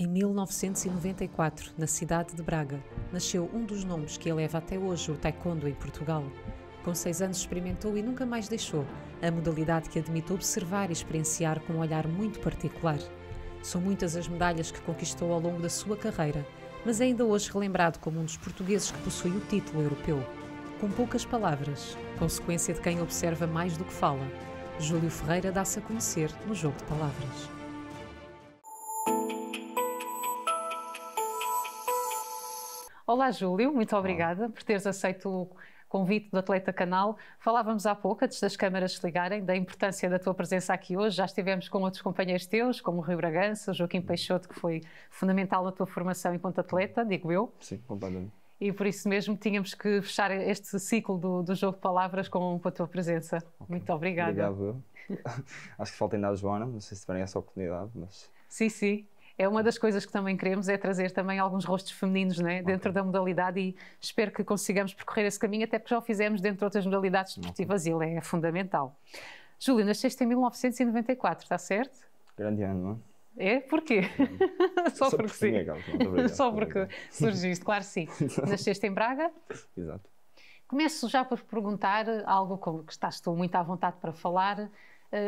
Em 1994, na cidade de Braga, nasceu um dos nomes que eleva até hoje o taekwondo em Portugal. Com 6 anos experimentou e nunca mais deixou a modalidade que admite observar e experienciar com um olhar muito particular. São muitas as medalhas que conquistou ao longo da sua carreira, mas é ainda hoje relembrado como um dos portugueses que possui o título europeu. Com poucas palavras, consequência de quem observa mais do que fala, Júlio Ferreira dá-se a conhecer no jogo de palavras. Olá Júlio, muito obrigada por teres aceito o convite do Atleta Canal. Falávamos há pouco, antes das câmaras se ligarem, da importância da tua presença aqui hoje. Já estivemos com outros companheiros teus, como o Rui Bragança, o Joaquim Peixoto, que foi fundamental na tua formação enquanto atleta, digo eu. Sim, completamente. E por isso mesmo tínhamos que fechar este ciclo do jogo de palavras com a tua presença. Okay. Muito obrigada. Obrigado. Acho que falta ainda a Joana, não sei se tiverem essa oportunidade, mas... Sim. É uma das coisas que também queremos, é trazer também alguns rostos femininos, né, dentro da modalidade, e espero que consigamos percorrer esse caminho, até porque já o fizemos dentro de outras modalidades desportivas e ele é fundamental. Júlio, nasceste em 1994, está certo? Grande ano, não é? É? Porquê? Só porque sim. Só porque surgiste, claro sim. Nasceste em Braga? Exato. Começo já por perguntar algo com que estás tu muito à vontade para falar,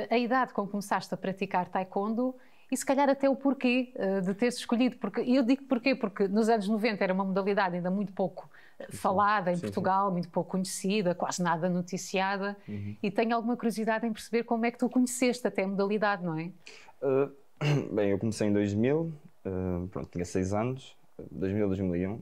a idade com que começaste a praticar taekwondo e se calhar até o porquê de teres escolhido. E eu digo porquê, porque nos anos 90 era uma modalidade ainda muito pouco falada em Portugal, muito pouco conhecida, quase nada noticiada, e tenho alguma curiosidade em perceber como é que tu conheceste até a modalidade, não é? Bem, eu comecei em 2000, pronto, tinha 6 anos, 2000, 2001.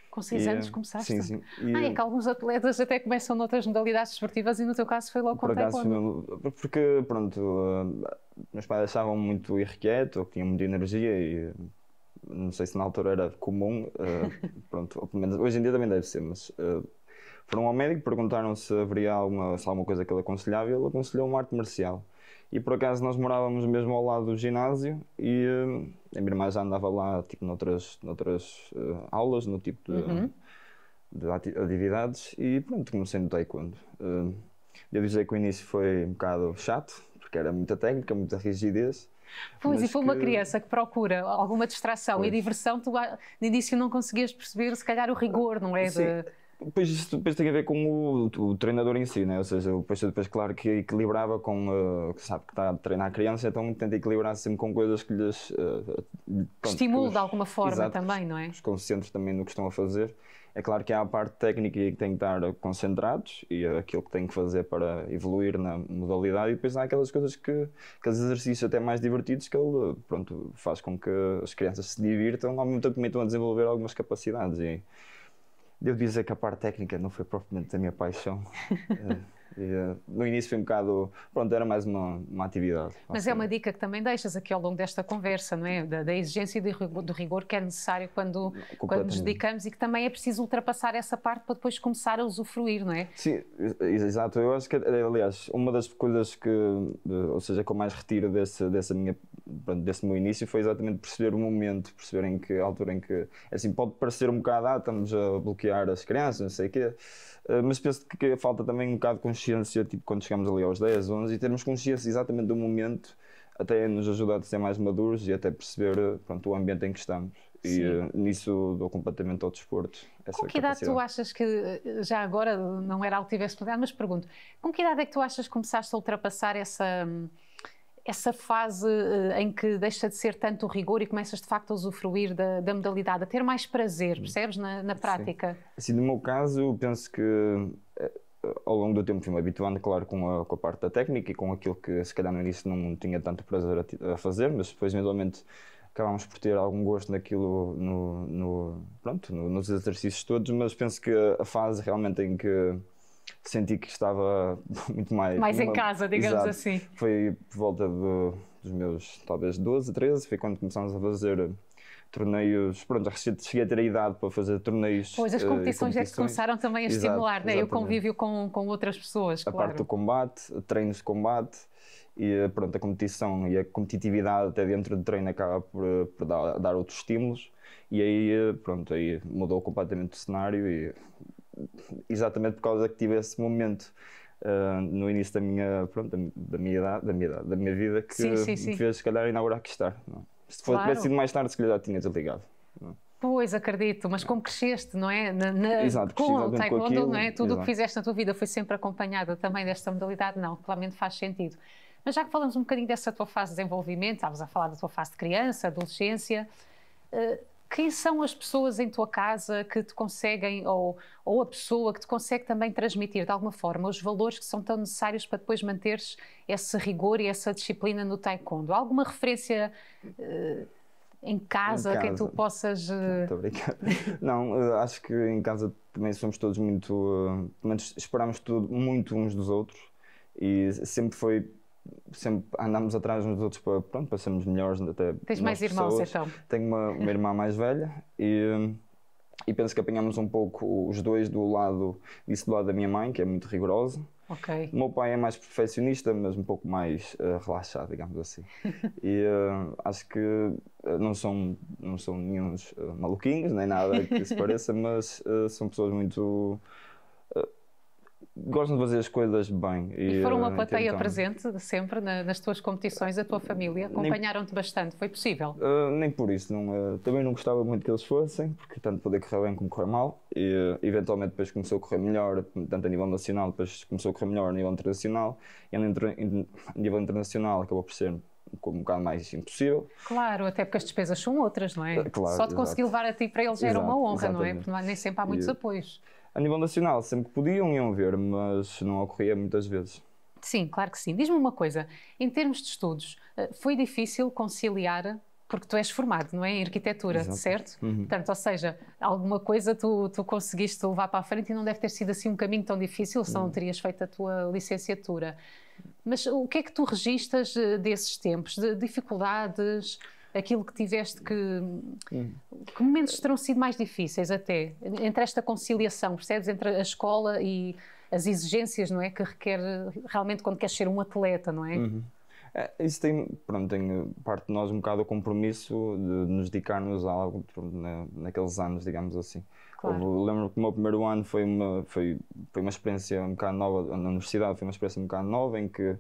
Com 6 anos começaste? Sim. É que alguns atletas até começam noutras modalidades desportivas e no teu caso foi logo com o taekwondo. Porque, pronto, meus pais achavam muito irrequieto, que tinha muita energia e não sei se na altura era comum, pronto, pelo menos hoje em dia também deve ser, mas foram ao médico, perguntaram se haveria alguma coisa que ele aconselhava e ele aconselhou uma arte marcial. E por acaso nós morávamos mesmo ao lado do ginásio e a minha irmã já andava lá tipo, noutras aulas, no tipo de atividades, e pronto, comecei no taekwondo. Devo dizer que o início foi um bocado chato, porque era muita técnica, muita rigidez. Pois, e foi uma criança que procura alguma distração e diversão, tu de início não conseguias perceber se calhar o rigor, não é? Sim. Depois tem a ver com o treinador em si, né? Ou seja, depois claro que equilibrava com, sabe que está a treinar a criança, então tenta equilibrar sempre com coisas que lhes... estimule de alguma forma. Exato, também, não é? Os concentres também no que estão a fazer. É claro que há a parte técnica que têm que estar concentrados e aquilo que têm que fazer para evoluir na modalidade, e depois há aquelas coisas aqueles exercícios até mais divertidos que ele, pronto, faz com que as crianças se divirtam, ao mesmo tempo também estão a desenvolver algumas capacidades. E devo dizer que a parte técnica não foi propriamente a minha paixão. No início foi um bocado... Pronto, era mais uma atividade. Mas é uma dica que também deixas aqui ao longo desta conversa, não é? Da exigência e do rigor que é necessário quando nos dedicamos, e que também é preciso ultrapassar essa parte para depois começar a usufruir, não é? Sim, exato. Eu acho que, aliás, uma das coisas que eu mais retiro desse meu início foi exatamente perceber o momento, perceber a altura em que... Assim, pode parecer um bocado, estamos a bloquear as crianças, não sei o quê, mas penso que falta também um bocado de consciência, tipo quando chegamos ali aos 10, 11, e termos consciência exatamente do momento, até nos ajuda a ser mais maduros e até perceber, pronto, o ambiente em que estamos. E nisso dou completamente ao desporto. Com que idade tu achas que, já agora não era algo que tivesse mudado, mas pergunto, com que idade é que tu achas que começaste a ultrapassar essa fase em que deixa de ser tanto o rigor e começas de facto a usufruir da modalidade, a ter mais prazer, percebes, na prática? Sim. Assim, no meu caso, eu penso que ao longo do tempo fui-me habituando, claro, com a parte da técnica e com aquilo que se calhar no início não tinha tanto prazer a fazer, mas depois eventualmente acabámos por ter algum gosto naquilo, nos exercícios todos, mas penso que a fase realmente em que senti que estava muito mais em casa, digamos assim. Foi por volta dos meus, talvez, 12, 13, foi quando começámos a fazer torneios, pronto, cheguei a ter a idade para fazer torneios. Pois, as competições é que começaram também a estimular, né? O convívio com outras pessoas, claro. A parte do combate, treinos de combate, e pronto, a competição e a competitividade até dentro do treino acaba por dar outros estímulos, e aí, pronto, aí mudou completamente o cenário, e exatamente por causa que tive esse momento no início da minha vida que me fez, se calhar, inaugurar aqui estar. Não? Se Claro. tivesse sido mais tarde, se calhar já tinha desligado. Pois, acredito, mas como cresceste, não é? Exato, cresci Com o exatamente com taekwondo, aquilo, não é? Tudo o que exato. fizeste na tua vida foi sempre acompanhado também desta modalidade, não, claramente faz sentido. Mas já que falamos um bocadinho dessa tua fase de desenvolvimento, estavas a falar da tua fase de criança, adolescência, quem são as pessoas em tua casa que te conseguem, ou a pessoa que te consegue também transmitir de alguma forma os valores que são tão necessários para depois manteres esse rigor e essa disciplina no taekwondo? Há alguma referência em casa a quem tu possas... Estou a brincar. Não, acho que em casa também somos todos muito... pelo menos esperamos tudo muito uns dos outros e sempre andámos atrás uns dos outros para sermos melhores até. Tens mais irmãos, então? Tenho uma irmã mais velha e penso que apanhamos um pouco os dois do lado da minha mãe, que é muito rigorosa. Ok. O meu pai é mais perfeccionista, mas um pouco mais relaxado, digamos assim. E acho que não são nenhuns maluquinhos, nem nada que se pareça, mas são pessoas muito... gostam de fazer as coisas bem. E foram uma plateia presente sempre nas tuas competições, a tua família? Acompanharam-te bastante? Foi possível? Nem por isso. Também não gostava muito que eles fossem, porque tanto poder correr bem como correr mal. E eventualmente depois começou a correr melhor, tanto a nível nacional, depois começou a correr melhor a nível internacional. E a nível internacional acabou por ser um bocado mais impossível. Claro, até porque as despesas são outras, não é? Claro, só de conseguir levar a ti para eles era uma honra, não é? Porque nem sempre há muitos apoios. A nível nacional, sempre que podiam, iam ver, mas não ocorria muitas vezes. Sim, claro que sim. Diz-me uma coisa, em termos de estudos, foi difícil conciliar, porque tu és formado, não é? Em arquitetura, Exato. certo? Uhum. Portanto, ou seja, alguma coisa tu conseguiste levar para a frente e não deve ter sido assim um caminho tão difícil, se não terias feito a tua licenciatura. Mas o que é que tu registas desses tempos, de dificuldades, aquilo que tiveste que momentos terão sido mais difíceis até, entre esta conciliação, percebes? Entre a escola e as exigências, não é? Que requer realmente quando queres ser um atleta, não é? Uhum. Isso tem parte de nós um bocado o compromisso de nos dedicarmos a algo naqueles anos, digamos assim. Claro. Lembro que o meu primeiro ano foi uma experiência um bocado nova, na universidade foi uma experiência um bocado nova, em que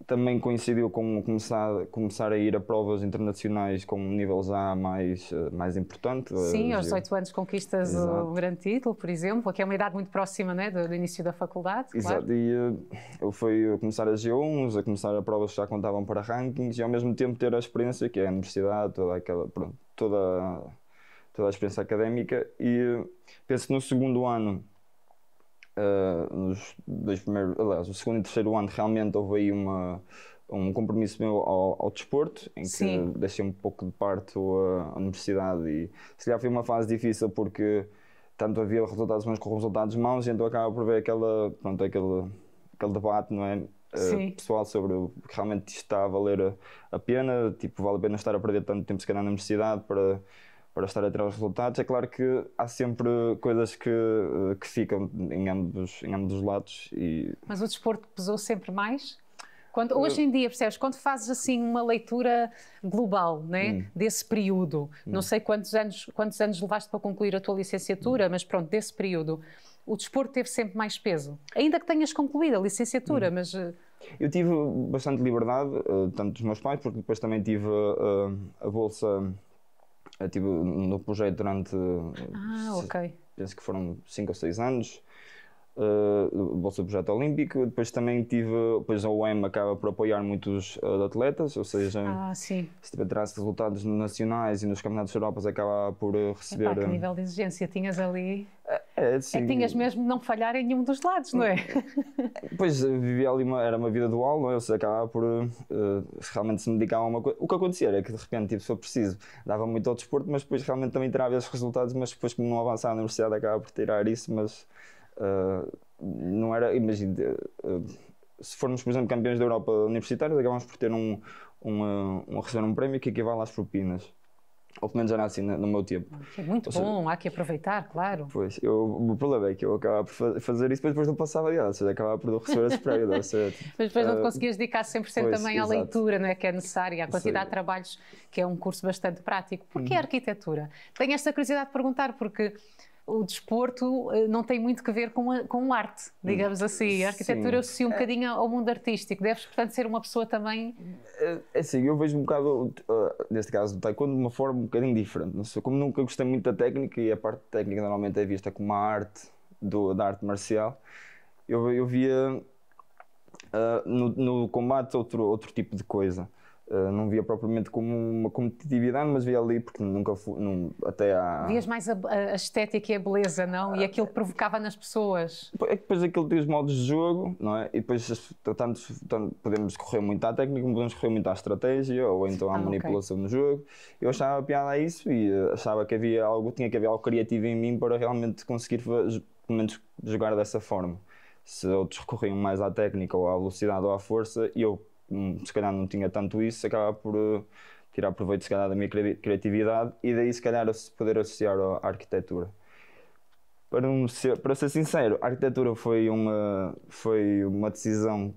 também coincidiu com começar a ir a provas internacionais com um nível já mais importante. Sim, aos 18 anos conquistas o grande título, por exemplo, que é uma idade muito próxima, né, do início da faculdade. Exato, claro. E eu fui a começar a G1s, a começar a provas que já contavam para rankings e ao mesmo tempo ter a experiência que é a universidade, toda a experiência académica e penso que no segundo ano, nos dois primeiros, aliás, o segundo e terceiro ano realmente houve aí um compromisso meu ao desporto, em que Sim. deixei um pouco de parte a universidade e se calhar foi uma fase difícil porque tanto havia resultados bons com resultados maus e então acaba por ver aquele debate, não é? Pessoal sobre o que realmente isto está a valer a pena, tipo, vale a pena estar a perder tanto tempo se calhar na universidade para estar a tirar os resultados. É claro que há sempre coisas que ficam em ambos os lados. Mas o desporto pesou sempre mais? Hoje em dia, percebes, quando fazes assim uma leitura global, né, desse período, não sei quantos anos levaste para concluir a tua licenciatura, mas pronto, desse período, o desporto teve sempre mais peso? Ainda que tenhas concluído a licenciatura, mas... Eu tive bastante liberdade, tanto dos meus pais, porque depois também tive a bolsa... Eu estive no projeto durante, penso que foram 5 ou 6 anos, bolsa do projeto olímpico, depois também depois a UEM acaba por apoiar muitos atletas, ou seja, se tivesse resultados nacionais e nos campeonatos da Europa acaba por receber... Epá, que nível de exigência tinhas ali? Sim. É que tinhas mesmo de não falhar em nenhum dos lados, não é? Pois, vivia ali era uma vida dual, não é? Ou seja, acabava por realmente se me dedicar a uma coisa. O que acontecia era que de repente, tipo, se for preciso, dava muito ao desporto, mas depois realmente também tirava esses resultados, mas depois como não avançava na universidade acabava por tirar isso, mas não era, imagina, se formos, por exemplo, campeões da Europa universitários, acabamos por ter receber um prémio que equivale às propinas. Ou pelo menos era assim no meu tempo. É muito bom, há que aproveitar, claro. Pois, o problema é que eu acabava por fazer isso, depois não passava adiante, ou seja, acabava por receber esse prémio. Mas depois não te conseguias dedicar 100% também à leitura, não é, que é necessária, à quantidade de trabalhos, que é um curso bastante prático. Porquê a arquitetura? Tenho esta curiosidade de perguntar, porque o desporto não tem muito que ver com arte, digamos assim. A arquitetura associa um bocadinho ao mundo artístico. Deves, portanto, ser uma pessoa também... É assim, eu vejo um bocado, neste caso do taekwondo, de uma forma um bocadinho diferente. Não sei, como nunca gostei muito da técnica, e a parte técnica normalmente é vista como uma arte da arte marcial, eu via no combate outro tipo de coisa. Não via propriamente como uma competitividade, mas via ali porque nunca fui, até há... Vias mais a estética e a beleza, não? E aquilo que provocava nas pessoas. É que depois aquilo tem os modos de jogo, não é? E depois tanto podemos correr muito à técnica, como podemos correr muito à estratégia, ou então à manipulação no jogo. Eu achava piada a isso e achava que tinha que haver algo criativo em mim para realmente conseguir, pelo menos, jogar dessa forma. Se outros recorriam mais à técnica, ou à velocidade, ou à força, e eu se calhar não tinha tanto isso, acabava por tirar proveito se calhar da minha criatividade e daí se calhar poder associar à arquitetura. Para ser sincero, a arquitetura foi uma decisão...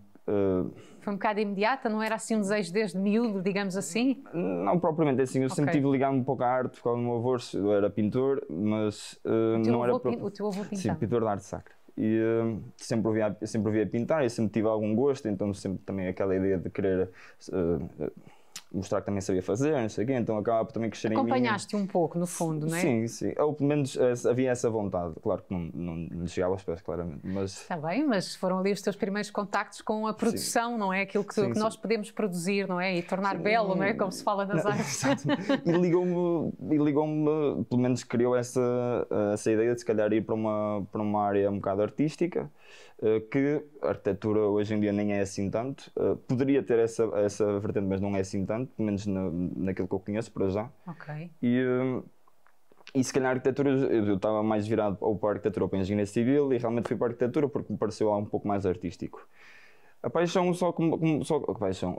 Foi um bocado imediata, não era assim um desejo desde miúdo, digamos assim? Não propriamente assim, eu sempre tive ligado um pouco à arte, por causa do meu avô, eu era pintor, mas não era... O teu avô pintava? Sim, pintor de arte sacra. E sempre ouvia pintar, eu sempre tive algum gosto, então sempre também aquela ideia de querer mostrar que também sabia fazer, não sei o quê, então acabava por também crescer em mim. Acompanhaste um pouco, no fundo, não é? Sim, sim, ou pelo menos havia essa vontade, claro que não chegava aos pés, claramente, mas... Está bem, mas foram ali os teus primeiros contactos com a produção, sim, não é? Aquilo que nós podemos produzir, não é? E tornar belo, não é? Como se fala nas artes. E ligou-me, pelo menos criou essa ideia de se calhar ir para uma área um bocado artística, que a arquitetura hoje em dia nem é assim tanto. Poderia ter essa vertente, mas não é assim tanto, pelo menos naquilo que eu conheço para já. Ok. E se calhar a arquitetura, eu estava mais virado ou para a arquitetura ou para a engenharia civil, e realmente fui para a arquitetura porque me pareceu algo um pouco mais artístico. A paixão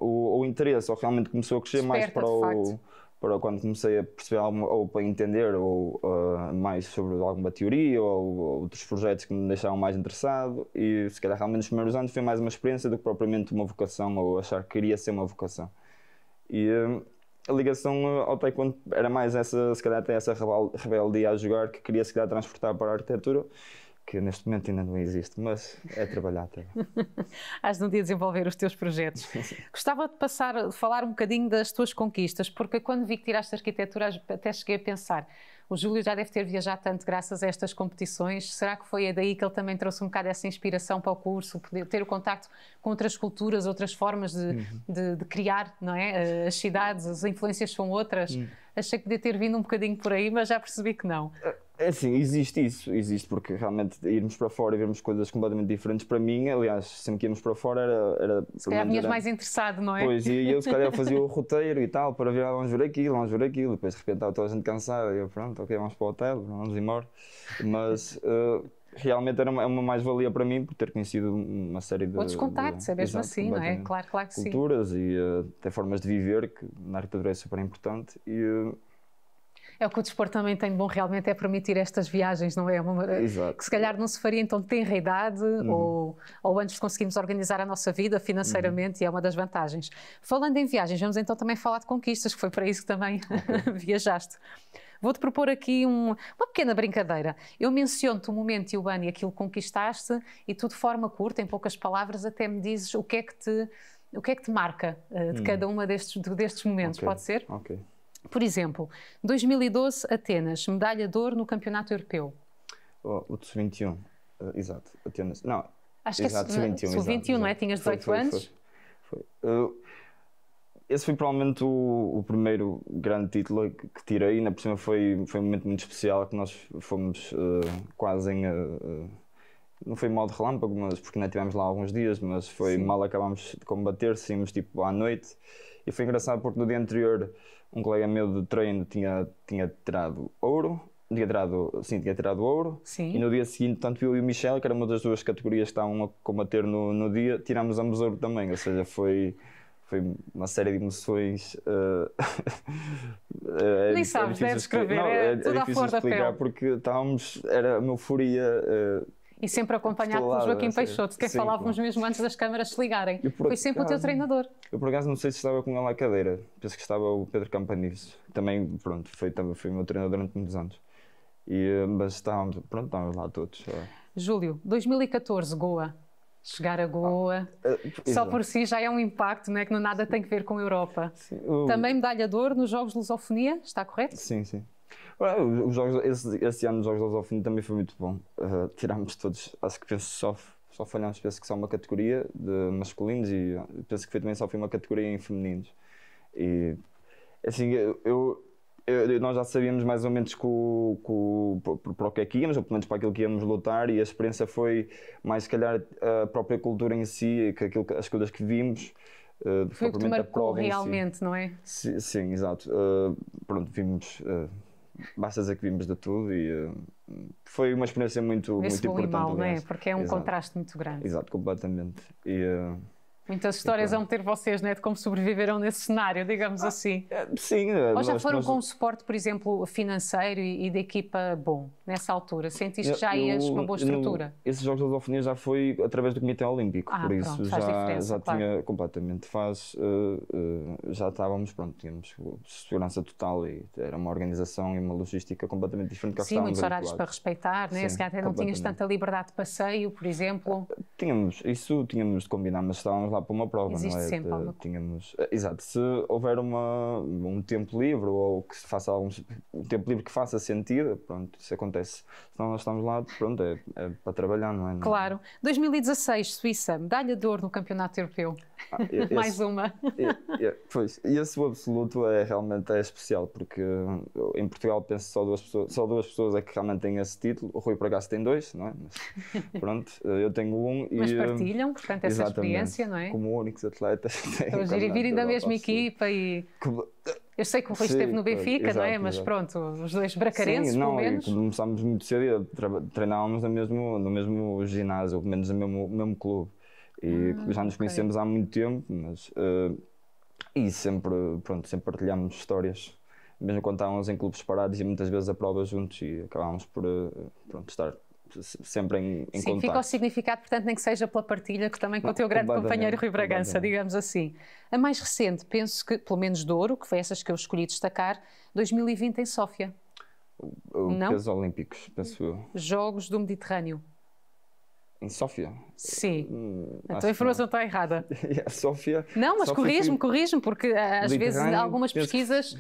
o interesse só realmente começou a crescer mais para quando comecei a perceber ou para entender mais sobre alguma teoria ou outros projetos que me deixavam mais interessado, e se calhar realmente nos primeiros anos foi mais uma experiência do que propriamente uma vocação ou achar que queria ser uma vocação. E a ligação ao taekwondo era mais essa, se calhar até essa rebeldia a jogar, que queria se calhar transportar para a arquitetura, que neste momento ainda não existe, mas é trabalhar até. Has de um dia desenvolver os teus projetos. Gostava de falar um bocadinho das tuas conquistas, porque quando vi que tiraste arquitetura até cheguei a pensar, o Júlio já deve ter viajado tanto graças a estas competições, será que foi daí que ele também trouxe um bocado essa inspiração para o curso, poder ter o contacto com outras culturas, outras formas de criar, não é? As cidades, as influências são outras. Achei que podia ter vindo um bocadinho por aí, mas já percebi que não. É assim, existe porque realmente irmos para fora e vermos coisas completamente diferentes para mim, aliás, sempre que íamos para fora era se calhar vinhas mais interessado, não é? Pois, e eu se calhar fazia o roteiro e tal, para ver, vamos ver aquilo, depois de repente estava toda a gente cansada, e eu pronto, ok, vamos para o hotel, vamos embora, mas realmente era uma mais-valia para mim por ter conhecido uma série de... Outros contactos, é mesmo assim, não é? Claro que sim. Culturas e até formas de viver, que na arquitetura é super importante. É o que o desporto também tem de bom, realmente, é permitir estas viagens, não é? Exato. Que se calhar não se faria em tão tenra idade ou antes de conseguirmos organizar a nossa vida financeiramente, e é uma das vantagens. Falando em viagens, vamos então também falar de conquistas, que foi para isso que também viajaste. Vou-te propor aqui uma pequena brincadeira. Eu menciono-te o momento e o ano e aquilo que conquistaste, e tu, de forma curta, em poucas palavras, até me dizes o que é que te marca de cada uma destes momentos. Okay. Pode ser? Ok. Por exemplo, 2012, Atenas, medalha de ouro no Campeonato Europeu. O de sub-21, exato, Atenas. Não, acho que exato, sub-21. Sub-21, não é? Tinhas 18 anos? Foi. Esse foi provavelmente o primeiro grande título que tirei, ainda por cima foi um momento muito especial, que nós fomos quase em... não foi mal de relâmpago, mas porque ainda tivemos lá alguns dias, mas foi mal, acabámos de combater, saímos tipo à noite, e foi engraçado porque no dia anterior um colega meu de treino tinha tirado ouro, tinha tirado ouro. Sim. E no dia seguinte, tanto eu e o Michel, que era uma das duas categorias que estavam a combater no dia, tirámos ambos ouro também, ou seja, foi uma série de emoções. Nem sabes, deve escrever, é tudo à flor da pele. Porque era uma euforia. E sempre acompanhado pelo Joaquim Peixoto, quem falávamos mesmo antes das câmaras se ligarem. Foi sempre o teu treinador. Eu por acaso não sei se estava com ele à cadeira, penso que estava o Pedro Campanives. Também, pronto, foi o meu treinador durante muitos anos. Mas estávamos lá todos. Júlio, 2014, Goa. Chegar a Goa, só por si já é um impacto, não é? Que não nada tem que ver com a Europa. Sim, Também medalha de ouro nos Jogos de Lusofonia, está correto? Sim, sim. Esse ano os Jogos de Lusofonia também foi muito bom. Tirámos todos, acho que só falhámos, penso que só uma categoria de masculinos e penso que também só foi uma categoria em femininos. E assim, nós já sabíamos mais ou menos para o que é que íamos, ou pelo menos para aquilo que íamos lutar, e a experiência foi mais, se calhar, a própria cultura em si, as coisas que vimos. Foi o que te marcou realmente, si. Não é? Sim, exato. Pronto, vimos. Basta dizer que vimos de tudo e foi uma experiência muito importante. Mal, não é? Porque é um contraste muito grande. Exato, completamente. Muitas histórias vão ter vocês, não é? De como sobreviveram nesse cenário, digamos assim. Sim. Ou já foram com um suporte, por exemplo, financeiro e de equipa bom, nessa altura? Sentiste que já ias uma boa estrutura? Esses Jogos de Lusofonia já foi através do Comitê Olímpico, por isso pronto, já claro. Tinha completamente já estávamos, tínhamos segurança total e era uma organização e uma logística completamente diferente. Sim, muitos horários para respeitar, né? Se calhar até não tinhas tanta liberdade de passeio, por exemplo. Tínhamos de combinar, mas estávamos lá para uma prova. Existe não é? Sempre exato, se houver um tempo livre ou que se faça um tempo livre que faça sentido, pronto, isso acontece. Senão nós estamos lá, pronto, é para trabalhar, não é? Claro. 2016, Suíça, medalha de ouro no Campeonato Europeu. Mais uma. Pois, e esse absoluto realmente é especial, porque em Portugal penso só duas pessoas é que realmente têm esse título. O Rui por acaso tem dois, não é? Mas, pronto, eu tenho um. Mas partilham, portanto, essa experiência, não é? Como únicos atletas. Estão a virem da mesma equipa e... Eu sei que o Rui esteve no Benfica, não é? Mas pronto, os dois bracarenses, pelo menos. Começámos muito cedo, treinávamos no mesmo ginásio, pelo menos no mesmo clube. E já nos conhecemos há muito tempo, mas e sempre partilhámos histórias, mesmo quando estávamos em clubes separados e muitas vezes a prova juntos e acabámos por estar sempre em Sim, contacto. Fica o significado, portanto, nem que seja pela partilha, que também com o teu grande companheiro Rui Bragança, digamos assim. A mais recente, penso que, pelo menos de ouro, que foi essas que eu escolhi destacar, 2020 em Sófia. Jogos Olímpicos, penso eu. Jogos do Mediterrâneo. Em Sófia? Sim. A tua informação está errada. Sófia. Não, mas corrige-me, porque às vezes algumas pesquisas,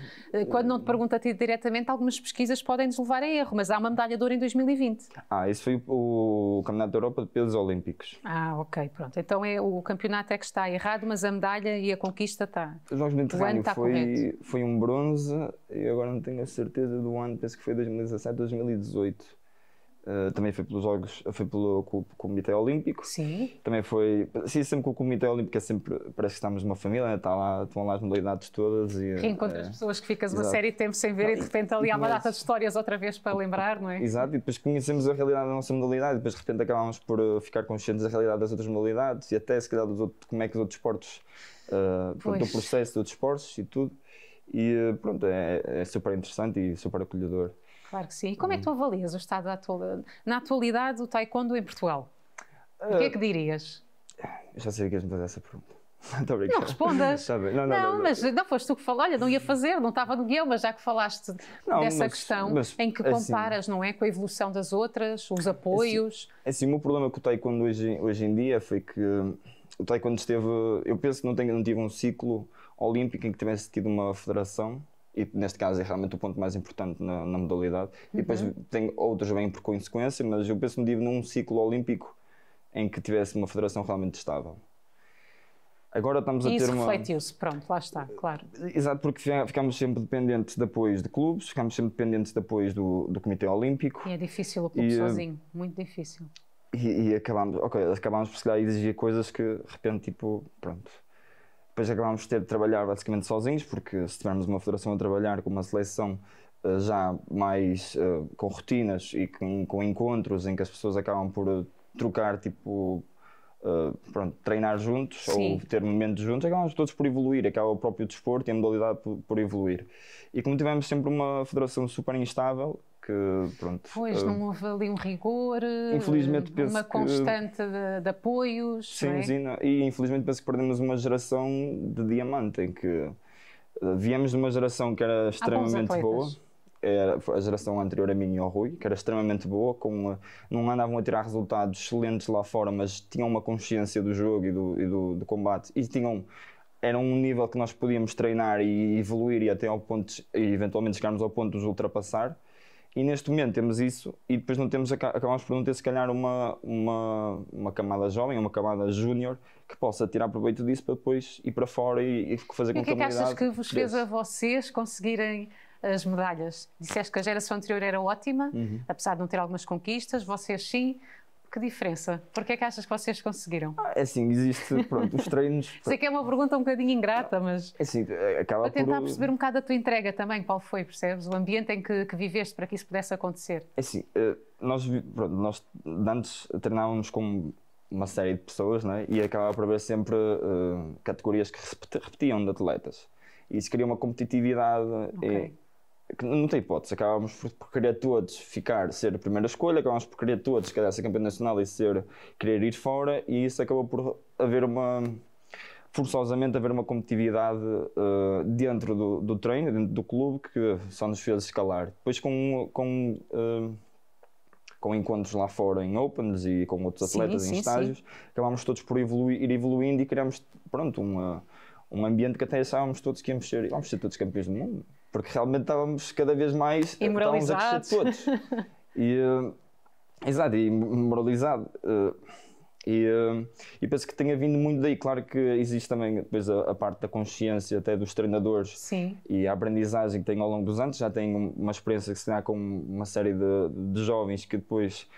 quando não te pergunto a ti diretamente, algumas pesquisas podem nos levar a erro, mas há uma medalha de ouro em 2020. Isso foi o Campeonato da Europa de Pesos Olímpicos. Ok, pronto. Então o campeonato é que está errado, mas a medalha e a conquista está. Os Jogos do Mediterrâneo foi um bronze e agora não tenho a certeza do ano, penso que foi 2017, 2018. Também foi pelos Jogos, foi pelo Comitê Olímpico. Sim. Também foi, sempre com o Comitê Olímpico, parece que estamos numa família, né? Estão lá as modalidades todas. Reencontras pessoas que ficas uma série de tempo sem ver e de repente ali há uma data de histórias outra vez para lembrar, não é? Exato, e depois conhecemos a realidade da nossa modalidade, e depois de repente acabámos por ficar conscientes da realidade das outras modalidades e até se calhar como é que os outros esportes, o processo dos esportes e tudo. E pronto, é super interessante e super acolhedor. Claro que sim. E como é que tu avalias o estado na atualidade do taekwondo em Portugal? O que é que dirias? Eu já sabia que ias me fazer essa pergunta. Não respondas. Não, mas não foste tu que falou. Olha, não ia fazer, não estava no guião, mas já que falaste dessa questão em que comparas, assim, não é, com a evolução das outras, os apoios. Assim, o meu problema com o taekwondo hoje em dia foi que o taekwondo eu penso que não tive um ciclo olímpico em que tivesse tido uma federação. E neste caso é realmente o ponto mais importante na modalidade. E depois tem outros bem por consequência, mas eu penso que não tive num ciclo olímpico em que tivesse uma federação realmente estável. Agora estamos a ter uma... Isso refletiu-se, pronto, lá está, claro. Exato, porque ficámos sempre dependentes de apoios de clubes, ficámos sempre dependentes de apoios do Comitê Olímpico. E é difícil o clube sozinho, muito difícil. E acabámos por se calhar exigir coisas que de repente, pronto. Depois acabámos de ter de trabalhar basicamente sozinhos, porque se tivermos uma federação a trabalhar com uma seleção já mais com rotinas e com encontros em que as pessoas acabam por trocar, treinar juntos. Sim. Ou ter momentos juntos, acabamos todos por evoluir, acaba o próprio desporto e a modalidade por evoluir. E como tivemos sempre uma federação super instável, que pronto... Pois, não houve ali um rigor, infelizmente, uma constante de apoios, sim, não é? Sim, e infelizmente penso que perdemos uma geração de diamante, em que viemos de uma geração que era extremamente boa. era a geração anterior a mim e ao Rui, que era extremamente boa, não andavam a tirar resultados excelentes lá fora, mas tinham uma consciência do jogo e do combate, e era um nível que nós podíamos treinar e evoluir e até ao ponto, e eventualmente chegarmos ao ponto de os ultrapassar. E neste momento temos isso, e depois acabamos por não ter se calhar uma camada jovem, uma camada júnior, que possa tirar proveito disso para depois ir para fora e fazer com que a O comunidade que é que achas que vos fez a vocês conseguirem as medalhas? Disseste que a geração anterior era ótima, apesar de não ter algumas conquistas, vocês sim. Que diferença? Porquê é que achas que vocês conseguiram? É assim, existe, pronto, os treinos... Sei que é uma pergunta um bocadinho ingrata, mas... É assim, acaba para tentar perceber um bocado a tua entrega também, qual foi, percebes? O ambiente em que viveste para que isso pudesse acontecer. É assim, nós antes treinávamos com uma série de pessoas, não é? E acabava por haver sempre categorias que repetiam de atletas. E isso cria uma competitividade... Okay. Que não tem hipótese, acabávamos por querer todos ser a primeira escolha, acabávamos por querer todos ser campeão nacional e querer ir fora, e isso acabou por haver forçosamente haver uma competitividade dentro do treino, dentro do clube, que só nos fez escalar. Depois com encontros lá fora em Opens e com outros atletas em estágios, acabámos todos por ir evoluindo e criámos, pronto, um ambiente que até achávamos todos que íamos ser todos campeões do mundo. Porque realmente estávamos cada vez mais estávamos a crescer todos. Exato, e moralizado. E penso que tenha vindo muito daí. Claro que existe também depois a parte da consciência até dos treinadores. Sim. E a aprendizagem que tenho ao longo dos anos. Já tenho uma experiência que se dá com uma série de jovens que depois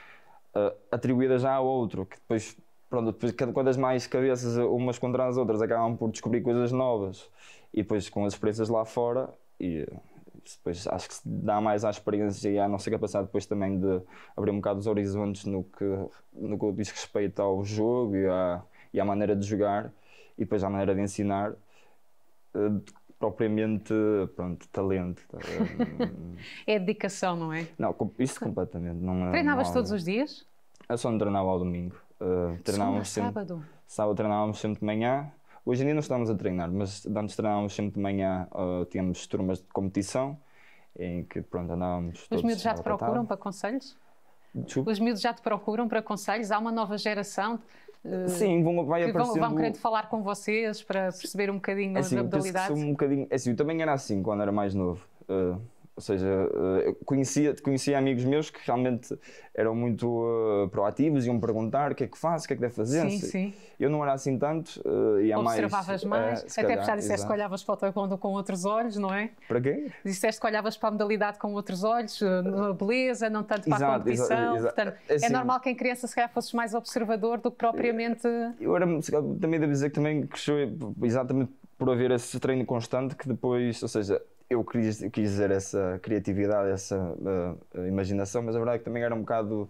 atribuída já ao outro, que depois, pronto, depois quando as mais cabeças umas contra as outras acabam por descobrir coisas novas. E depois com as experiências lá fora, e depois acho que se dá mais à experiência e à nossa capacidade depois também de abrir um bocado os horizontes no que diz respeito ao jogo e à maneira de jogar e depois à maneira de ensinar, propriamente, pronto, talento. É dedicação, não é? Não, isso completamente. Treinavas todos os dias? Eu só não treinava ao domingo. Treinávamos sábado? Sábado treinávamos sempre de manhã. Hoje em dia não estamos a treinar, mas antes treinávamos sempre de manhã, tínhamos turmas de competição, em que pronto, andávamos todos. Os miúdos já te procuram para conselhos? Desculpa? Os miúdos já te procuram para conselhos? Há uma nova geração Sim, vai aparecendo... vão querendo falar com vocês para perceber um bocadinho assim, da modalidade? Um bocadinho... assim, eu também era assim quando era mais novo. Ou seja, eu conhecia amigos meus que realmente eram muito proativos, iam perguntar o que é que faço, o que é que deve fazer. Sim, sim. Eu não era assim tanto. Observavas mais, até porque já disseste que olhavas para o taekwondo com outros olhos, não é? Para quê? Disseste que olhavas para a modalidade com outros olhos, na beleza, não tanto para a competição. Portanto, é normal que em criança se calhar fosses mais observador do que propriamente... Eu também devo dizer que também cresceu exatamente por haver esse treino constante que depois, ou seja, eu quis dizer essa criatividade, essa imaginação, mas a verdade é que também era um bocado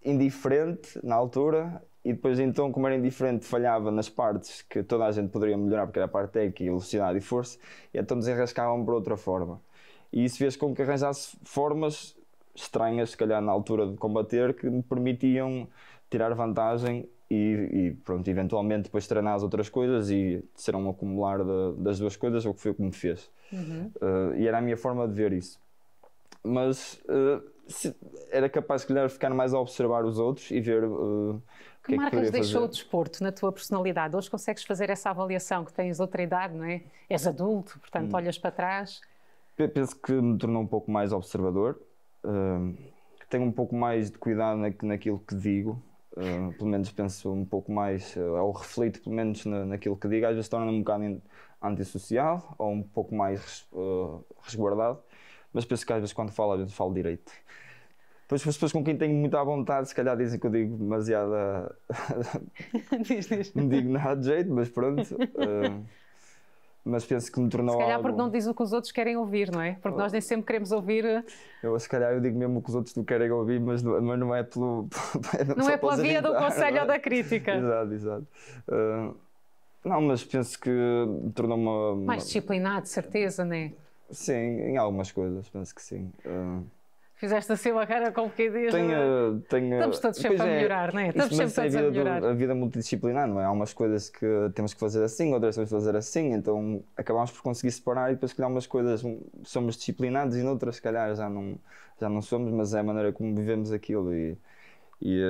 indiferente na altura, e depois então, como era indiferente, falhava nas partes que toda a gente poderia melhorar, porque era a parte técnica, velocidade e força, e então desenrascavam por outra forma. E isso fez com que arranjasse formas estranhas, se calhar na altura de combater, que me permitiam tirar vantagem e pronto, eventualmente depois treinar as outras coisas e ser um acumular das duas coisas, o que foi o que me fez. E era a minha forma de ver isso. Mas era capaz, se calhar, de ficar mais a observar os outros e ver que marcas deixou fazer. O desporto na tua personalidade? Hoje consegues fazer essa avaliação, que tens outra idade, não é? És adulto, portanto olhas para trás. Penso que me tornou um pouco mais observador, tenho um pouco mais de cuidado naquilo que digo. Pelo menos penso um pouco mais, ou reflito pelo menos naquilo que digo, às vezes torna-me um bocado antissocial ou um pouco mais resguardado, mas penso que às vezes quando falo, às vezes falo direito. Depois as pessoas com quem tenho muita vontade, se calhar dizem que eu digo demasiado... Não digo nada de jeito, mas pronto. Mas penso que me tornou algo... Se calhar algo... porque não diz o que os outros querem ouvir, não é? Porque nós nem sempre queremos ouvir... Se calhar eu digo mesmo o que os outros não querem ouvir, mas não é pelo... não é pela via do conselho ou da crítica. Exato. Não, mas penso que me tornou mais disciplinado, de certeza, não é? Sim, em algumas coisas, penso que sim. Fizeste assim uma cara com um bocadinho. Tenho... Estamos todos sempre a melhorar, não é? Estamos sempre todos a melhorar. A vida multidisciplinar, não é? Há umas coisas que temos que fazer assim, outras temos que fazer assim, então acabamos por conseguir separar e depois, se calhar, umas coisas somos disciplinados e noutras, se calhar, já não somos, mas é a maneira como vivemos aquilo. E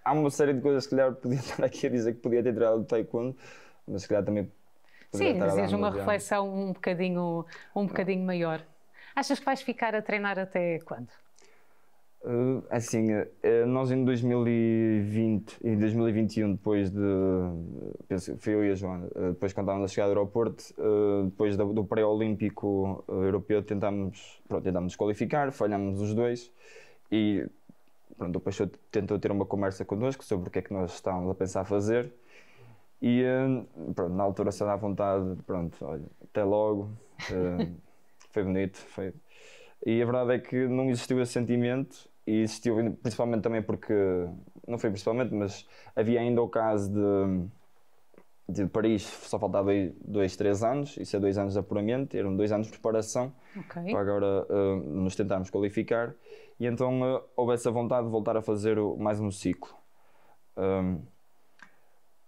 há uma série de coisas que, se calhar, podia estar aqui a dizer que podia ter tirado do taekwondo, mas se calhar também. Sim, desejo uma reflexão um bocadinho maior. Achas que vais ficar a treinar até quando? Assim, nós em 2020 e 2021, depois de. Penso, foi eu e a Joana, depois quando estávamos a chegar do aeroporto, depois do pré-olímpico europeu, tentámos desqualificar, falhámos os dois e pronto, o Peixoto tentou ter uma conversa connosco sobre o que é que nós estávamos a pensar fazer. E pronto, na altura, se dá vontade, pronto, olha, até logo, foi bonito, foi. E a verdade é que não existiu esse sentimento, e existiu principalmente também porque, não foi principalmente, mas havia ainda o caso de Paris, só faltava 2, 3 anos, isso é 2 anos de apuramento, eram 2 anos de preparação, para agora nos tentarmos qualificar, e então houve essa vontade de voltar a fazer mais um ciclo.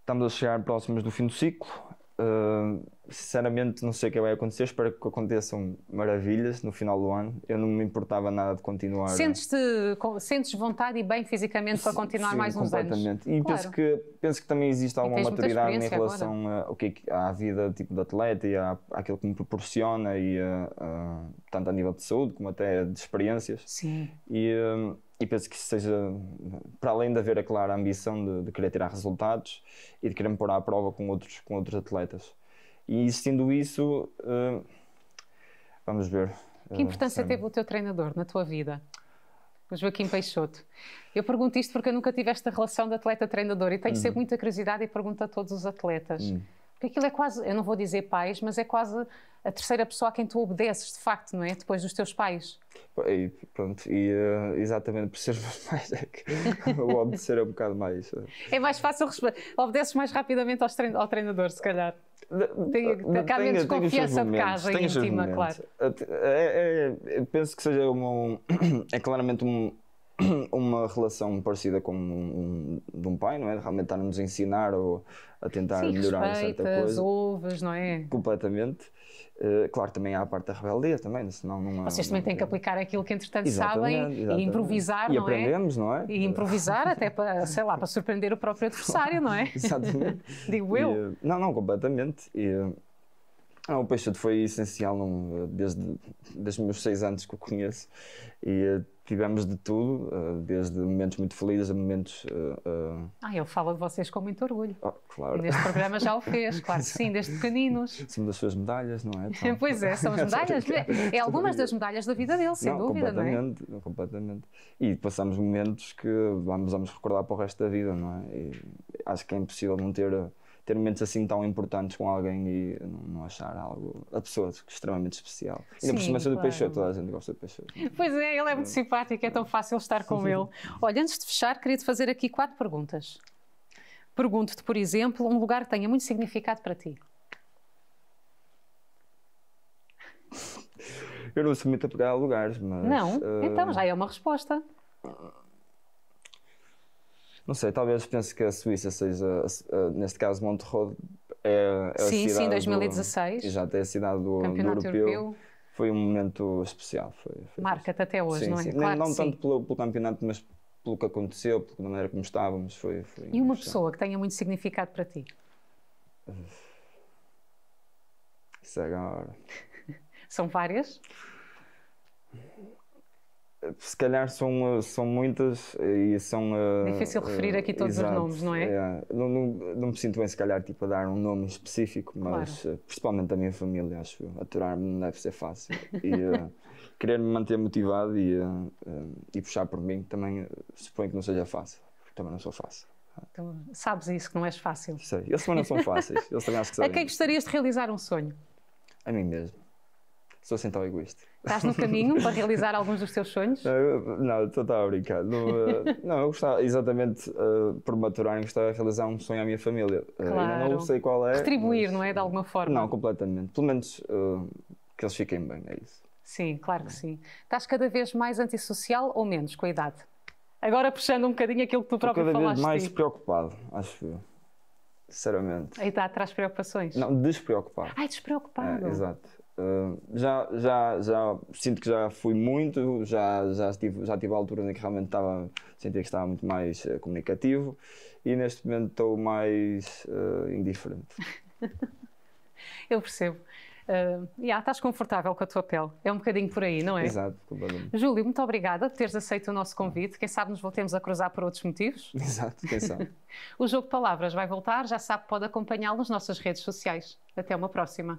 Estamos a chegar próximos do fim do ciclo. Sinceramente, não sei o que vai acontecer. Espero que aconteçam maravilhas no final do ano. Eu não me importava nada de continuar. Sentes vontade e bem fisicamente para continuar sim, mais uns anos? Completamente. E claro. penso que também existe alguma maturidade em relação à vida tipo de atleta e àquilo que me proporciona, e tanto a nível de saúde como até de experiências. Sim. E penso que isso seja, para além de haver a clara ambição de querer tirar resultados e de querer me pôr à prova com outros atletas. E existindo isso, vamos ver. Que importância teve o teu treinador na tua vida? O Joaquim Peixoto. Eu pergunto isto porque eu nunca tive esta relação de atleta-treinador e tenho sempre muita curiosidade e pergunto a todos os atletas. Porque aquilo é quase, eu não vou dizer pais, mas é quase a terceira pessoa a quem tu obedeces, de facto, não é? Depois dos teus pais. E pronto, exatamente por ser meus pais é que o obedecer é um bocado mais... É mais fácil, obedeces mais rapidamente ao treinador, se calhar. Há menos confiança de casa e íntima, claro. Penso que seja é claramente uma relação parecida com de um pai, não é? Realmente estar a nos ensinar ou a tentar melhorar certa coisa. Ouves, não é? Completamente. Claro, também há a parte da rebeldia também, senão não há... Vocês também têm que aplicar aquilo que entretanto sabem e improvisar, não é? E aprendemos, não é? E improvisar até para, sei lá, para surpreender o próprio adversário, não é? Exatamente. Digo eu. Não, completamente. O Peixoto foi essencial desde os meus 6 anos que o conheço, e tivemos de tudo, desde momentos muito felizes a momentos... Ele fala de vocês com muito orgulho. Claro. E neste programa já o fez, claro que sim, desde pequeninos. Somos das suas medalhas, não é? Então... Pois é, são as medalhas. É algumas das medalhas da vida dele, sem dúvida, não é? Completamente. E passamos momentos que vamos recordar para o resto da vida, não é? E acho que é impossível não ter momentos assim tão importantes com alguém e não achar a pessoa extremamente especial. Ainda por cima do Peixoto, toda a gente gosta de Peixoto. Pois é, ele é muito simpático, é tão fácil estar com ele. Olha, antes de fechar, queria-te fazer aqui 4 perguntas. Pergunto-te, por exemplo, um lugar que tenha muito significado para ti. Eu não sou muito apegado a lugares, mas... Não? Então já é uma resposta. Não sei, talvez pense que a Suíça seja, neste caso Monterrey, é a cidade... Sim, 2016. Exato, é a cidade do Campeonato Europeu. Foi um momento especial. Marca-te até hoje, não é? Sim. Claro não tanto pelo campeonato, mas pelo que aconteceu, pela maneira como estávamos. E uma pessoa que tenha muito significado para ti? Isso é agora. São várias? Se calhar são muitas e são... Difícil referir aqui todos os nomes, não é? Não me sinto bem, se calhar, a dar um nome específico, mas principalmente a minha família, acho. Aturar-me não deve ser fácil. E querer me manter motivado e puxar por mim também suponho que não seja fácil, porque também não sou fácil. Então, sabes isso, que não és fácil. Sei, eles também não são fáceis. Eles também acho que sabem. A quem gostarias de realizar um sonho? A mim mesmo. Sou assim tão egoísta. Estás no caminho para realizar alguns dos teus sonhos? Não, estou a brincar. Não, eu gostava, exatamente, por maturarem, gostava de realizar um sonho à minha família. Claro. Ainda não sei qual é. Retribuir, mas... não é? De alguma forma. Não, completamente. Pelo menos que eles fiquem bem, é isso. Sim, claro que sim. Estás cada vez mais antissocial ou menos com a idade? Agora puxando um bocadinho aquilo que tu próprio cada falaste. vez mais preocupado, acho eu. Sinceramente. A idade traz preocupações? Não, despreocupado. Ai, despreocupado. Exato. Já sinto que já fui muito, já tive a altura em que realmente sentia que estava muito mais comunicativo e neste momento estou mais indiferente. Eu percebo. Estás confortável com a tua pele. É um bocadinho por aí, não é? Exato, completamente. Júlio, muito obrigada por teres aceito o nosso convite. Quem sabe nos voltemos a cruzar por outros motivos. Exato, quem sabe. O Jogo de Palavras vai voltar, já sabe que pode acompanhá-lo nas nossas redes sociais. Até uma próxima.